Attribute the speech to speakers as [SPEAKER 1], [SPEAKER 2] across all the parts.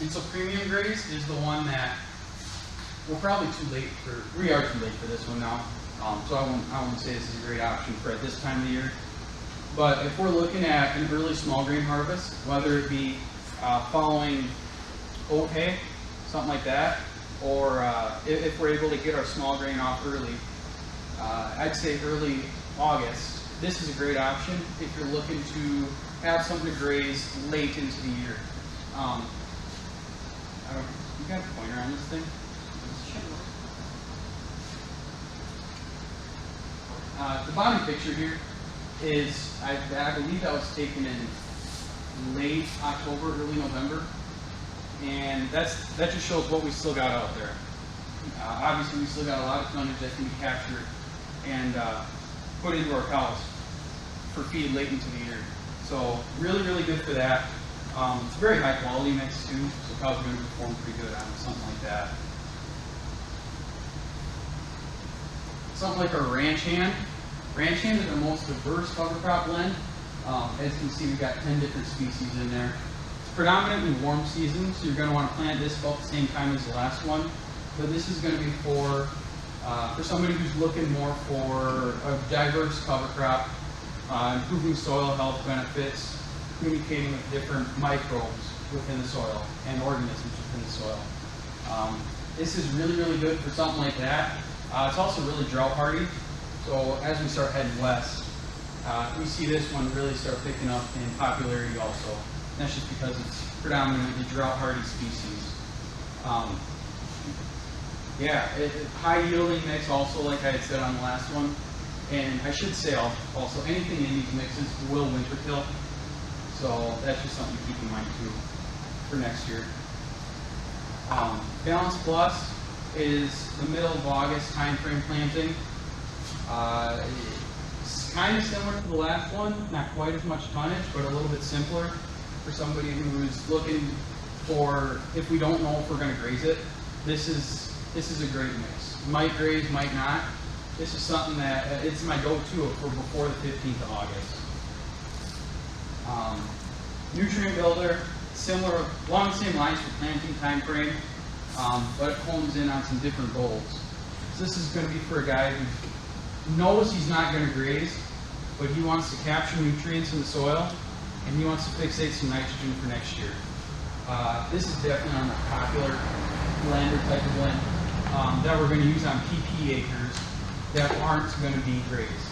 [SPEAKER 1] And so premium Graze is the one that we're probably too late for. We are too late for this one now. So I won't say this is a great option for at this time of the year. But if we're looking at an early small grain harvest, whether it be following oat hay, something like that, or if we're able to get our small grain off early, I'd say early August, this is a great option if you're looking to have something to graze late into the year. You got a pointer on this thing? The bottom picture here is, I believe that was taken in late October, early November, and that just shows what we still got out there. Obviously, we still got a lot of tonnage that can be captured and put into our cows for feed late into the year. So really, really good for that. It's a very high quality mix too, so cows are going to perform pretty good on something like that. Something like our ranch hand. Ranch hand is our most diverse cover crop blend. As you can see, we've got 10 different species in there. It's predominantly warm season, so you're going to want to plant this about the same time as the last one. But this is going to be for somebody who's looking more for a diverse cover crop, improving soil health benefits, communicating with different microbes within the soil and organisms within the soil. This is really, really good for something like that. It's also really drought hardy. So as we start heading west, we see this one really start picking up in popularity also. And that's just because it's predominantly drought hardy species. High yielding mix also, like I had said on the last one. And I should say also, anything in these mixes will winter kill. So that's just something to keep in mind too for next year. Balance Plus is the middle of August timeframe planting. It's kind of similar to the last one, not quite as much tonnage, but a little bit simpler for somebody who's looking for, if we don't know if we're going to graze it, this is a great mix. Might graze, might not. This is something that, it's my go-to for before the 15th of August. Nutrient builder, similar, along the same lines for planting time frame, but it hones in on some different goals. So this is going to be for a guy who knows he's not going to graze, but he wants to capture nutrients in the soil, and he wants to fixate some nitrogen for next year. This is definitely on the popular blend or type of blend that we're going to use on PP acres that aren't going to be grazed.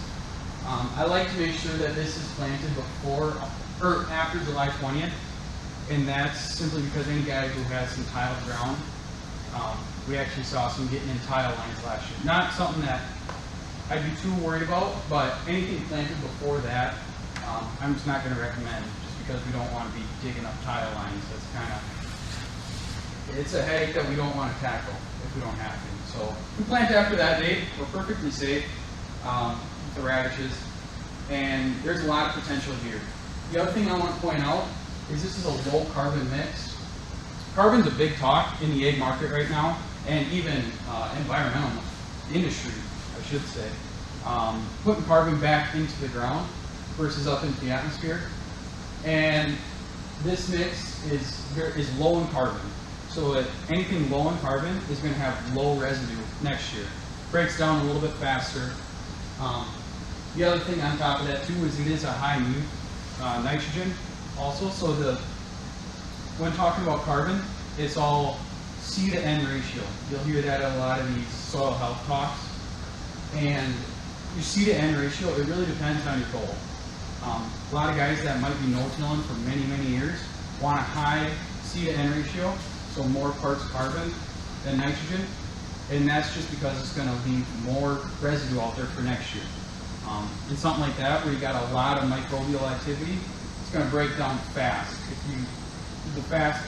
[SPEAKER 1] I like to make sure that this is planted before or after July 20th, and that's simply because any guy who has some tiled ground, we actually saw some getting in tile lines last year. Not something that I'd be too worried about, but anything planted before that, I'm just not going to recommend, just because we don't want to be digging up tile lines. That's kind of, it's a headache that we don't want to tackle if we don't have to. So we plant after that date, we're perfectly safe with the radishes, and there's a lot of potential here. The other thing I want to point out is this is a low carbon mix. Carbon's a big talk in the egg market right now, and even environmental industry, I should say. Putting carbon back into the ground versus up into the atmosphere. And this mix is low in carbon. So anything low in carbon is going to have low residue next year. Breaks down a little bit faster. The other thing on top of that too is it is a high nitrogen also. So when talking about carbon, it's all C to N ratio. You'll hear that in a lot of these soil health talks. And your C to N ratio, it really depends on your goal. A lot of guys that might be no-tilling for many, many years want a high C to N ratio, so more parts carbon than nitrogen. And that's just because it's going to leave more residue out there for next year. And something like that, where you got a lot of microbial activity, it's going to break down fast.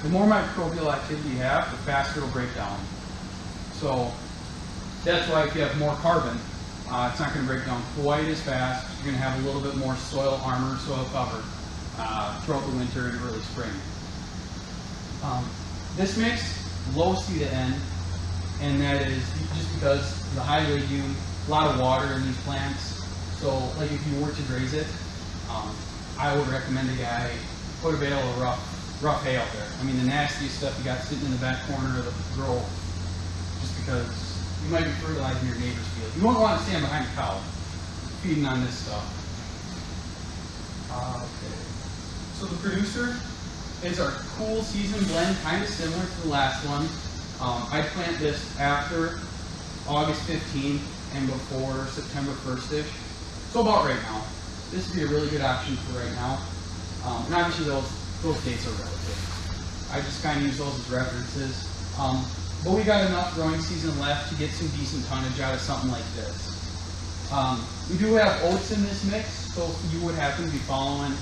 [SPEAKER 1] The more microbial activity you have, the faster it'll break down. So that's why if you have more carbon, it's not going to break down quite as fast. You're going to have a little bit more soil armor, soil cover throughout the winter and early spring. This mix, low C to N, and that is just because the high legume, a lot of water in these plants. So like if you were to graze it, I would recommend a guy put a bale of rough rough hay out there. I mean, the nastiest stuff you got sitting in the back corner of the grove, just because you might be fertilizing your neighbor's field. You won't want to stand behind a cow feeding on this stuff. Okay. So the producer is our cool season blend, kind of similar to the last one. I plant this after August 15th and before September 1st-ish. So about right now. This would be a really good option for right now. And obviously those dates are relative. I just kind of use those as references. But we got enough growing season left to get some decent tonnage out of something like this. We do have oats in this mix, so if you would happen to be following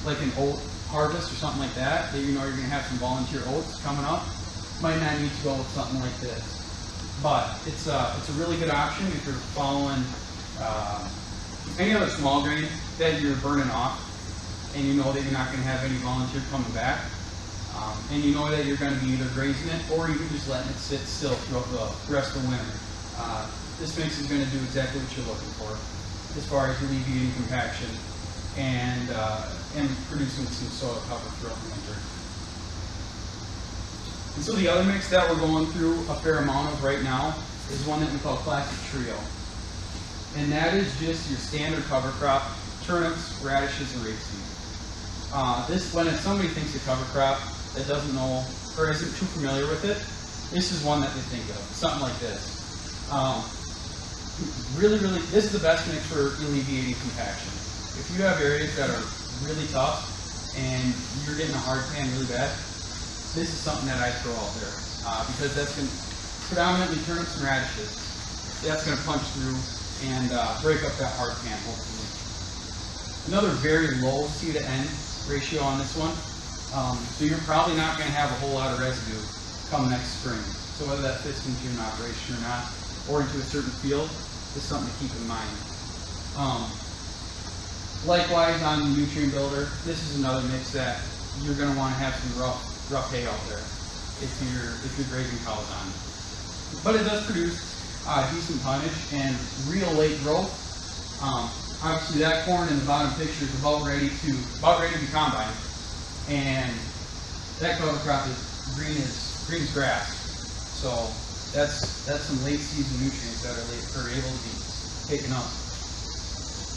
[SPEAKER 1] like an oat harvest or something like that, that you know you're going to have some volunteer oats coming up, might not need to go with something like this. But it's a really good option if you're following any other small grain that you're burning off, and you know that you're not going to have any volunteer coming back, and you know that you're going to be either grazing it or even just letting it sit still throughout the rest of the winter. This mix is going to do exactly what you're looking for as far as alleviating compaction and producing some soil cover throughout the winter. And so the other mix that we're going through a fair amount of right now is one that we call Classic Trio. And that is just your standard cover crop, turnips, radishes, and rapeseed. When somebody thinks a cover crop that doesn't know or isn't too familiar with it, this is one that they think of, something like this. This is the best mix for alleviating compaction. If you have areas that are really tough and you're getting a hard pan really bad, this is something that I throw out there because that's going to predominantly turnips and radishes. That's going to punch through and break up that hard pan, hopefully. Another very low C to N ratio on this one, so you're probably not going to have a whole lot of residue come next spring. So whether that fits into an operation or not, or into a certain field, is something to keep in mind. Likewise, on the nutrient builder, this is another mix that you're going to want to have some rough hay out there if you're grazing cows on. But it does produce decent tonnage and real late growth. Obviously, that corn in the bottom picture is about ready to be combined, and that cover crop is green as grass. So that's some late season nutrients that are able to be taken up.